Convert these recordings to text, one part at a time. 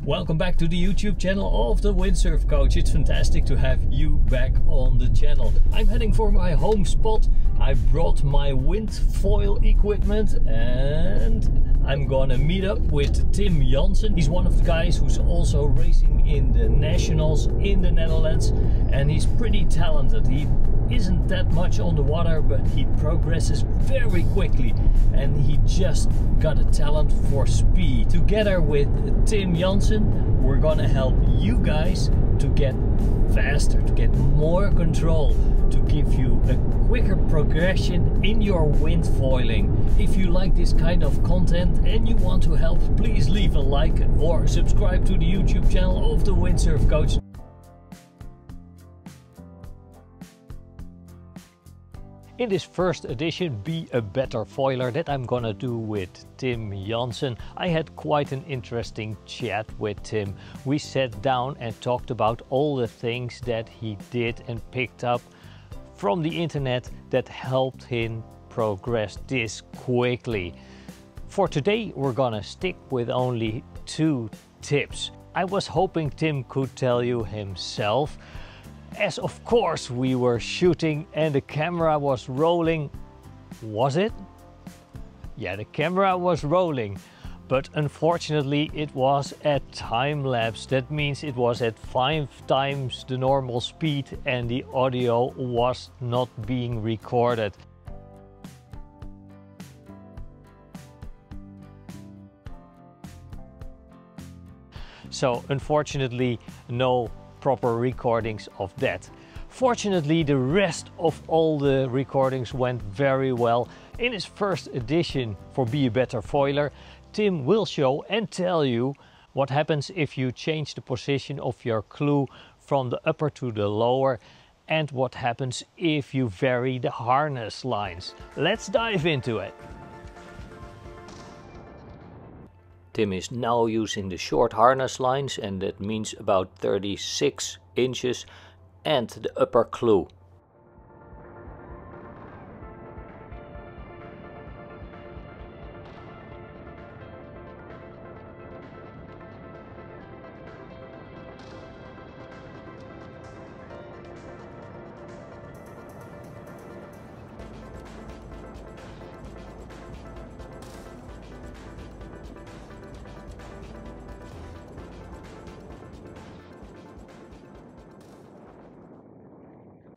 Welcome back to the YouTube channel of the Windsurf Coach. It's fantastic to have you back on the channel. I'm heading for my home spot. I brought my windfoil equipment and I'm gonna meet up with Tim Janssen. He's one of the guys who's also racing in the nationals in the Netherlands, and he's pretty talented. He isn't that much on the water, but he progresses very quickly, and he just got a talent for speed. Together with Tim Janssen, we're gonna help you guys to get faster, to get more control, to give you a quicker progression in your windfoiling. If you like this kind of content and you want to help, please leave a like or subscribe to the YouTube channel of the Windsurf Coach. In this first edition, Be a Better Foiler, that I'm gonna do with Tim Janssen, I had quite an interesting chat with Tim. We sat down and talked about all the things that he did and picked up from the internet that helped him progress this quickly. For today, we're gonna stick with only 2 tips. I was hoping Tim could tell you himself, as of course we were shooting and the camera was rolling. Was it? Yeah, the camera was rolling, but unfortunately it was at time-lapse. That means it was at 5 times the normal speed and the audio was not being recorded. So unfortunately, no proper recordings of that. Fortunately, the rest of all the recordings went very well. In his first edition for Be a Better Foiler, Tim will show and tell you what happens if you change the position of your clew from the upper to the lower, and what happens if you vary the harness lines. Let's dive into it. Tim is now using the short harness lines, and that means about 36 inches, and the upper clew.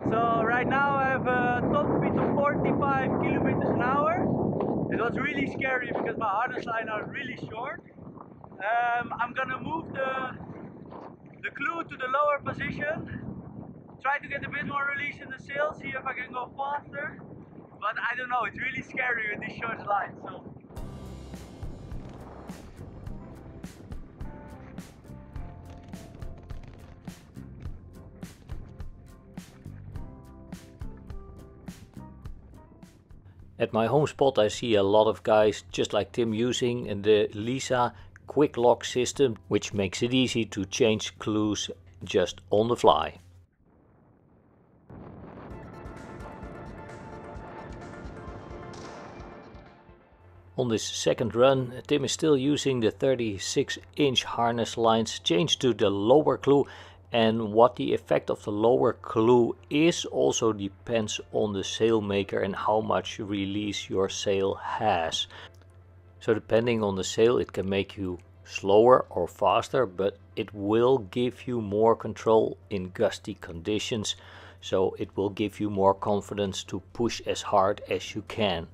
So right now I have a top speed of 45 kilometers an hour. It was really scary because my harness line are really short. I'm gonna move the clew to the lower position, try to get a bit more release in the sail, see if I can go faster. But I don't know, it's really scary with these short lines. So. At my home spot I see a lot of guys just like Tim using the Lisa quick lock system, which makes it easy to change clews just on the fly. On this second run, Tim is still using the 36-inch harness lines changed to the lower clew, and what the effect of the lower clew is also depends on the sail maker and how much release your sail has. So depending on the sail, it can make you slower or faster, but it will give you more control in gusty conditions, so it will give you more confidence to push as hard as you can.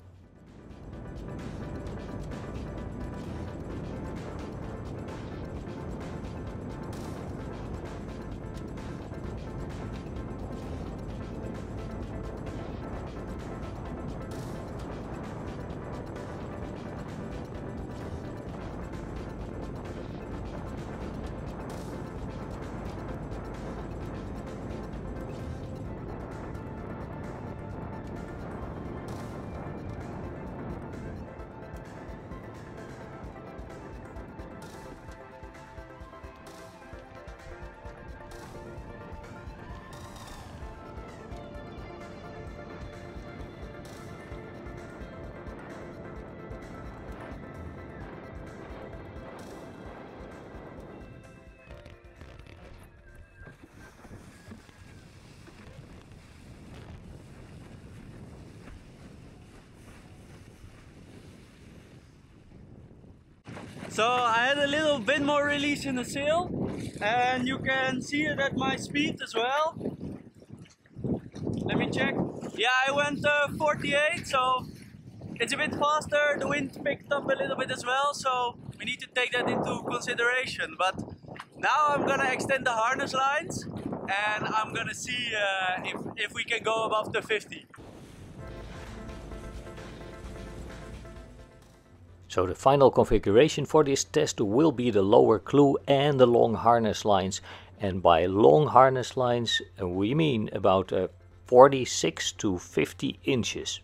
So I had a little bit more release in the sail, and you can see it at my speed as well. Let me check. Yeah, I went 48, so it's a bit faster. The wind picked up a little bit as well, so we need to take that into consideration. But now I'm gonna extend the harness lines, and I'm gonna see if we can go above the 50. So the final configuration for this test will be the lower clew and the long harness lines. And by long harness lines we mean about 46 to 50 inches.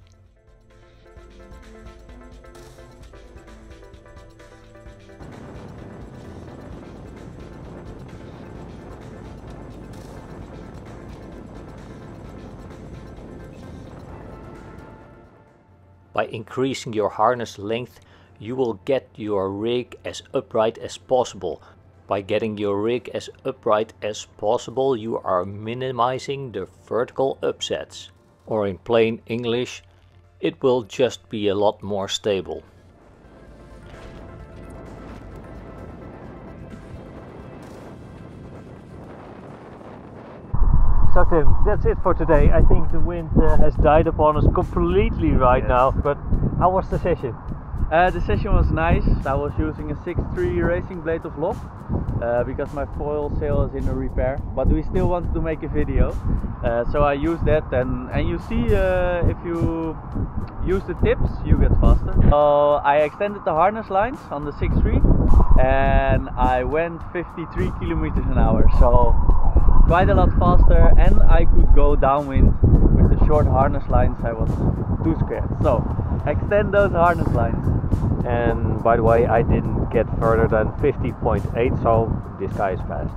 By increasing your harness length, you will get your rig as upright as possible. By getting your rig as upright as possible, you are minimizing the vertical upsets. Or in plain English, it will just be a lot more stable. So Tim, that's it for today. I think the wind has died upon us completely right now, but how was the session? The session was nice. I was using a 6.3 racing blade of lock because my foil sail is in a repair, but we still wanted to make a video, so I used that, and you see if you use the tips you get faster. So I extended the harness lines on the 6.3 and I went 53 kilometers an hour, so quite a lot faster, and I could go downwind with the short harness lines. I was too scared, so extend those harness lines. And by the way, I didn't get further than 50.8, so this guy is fast.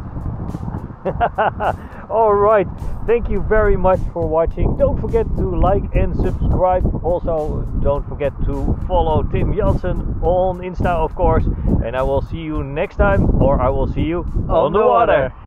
Alright, thank you very much for watching. Don't forget to like and subscribe. Also, don't forget to follow Tim Jansen on Insta, of course. And I will see you next time, or I will see you on the water.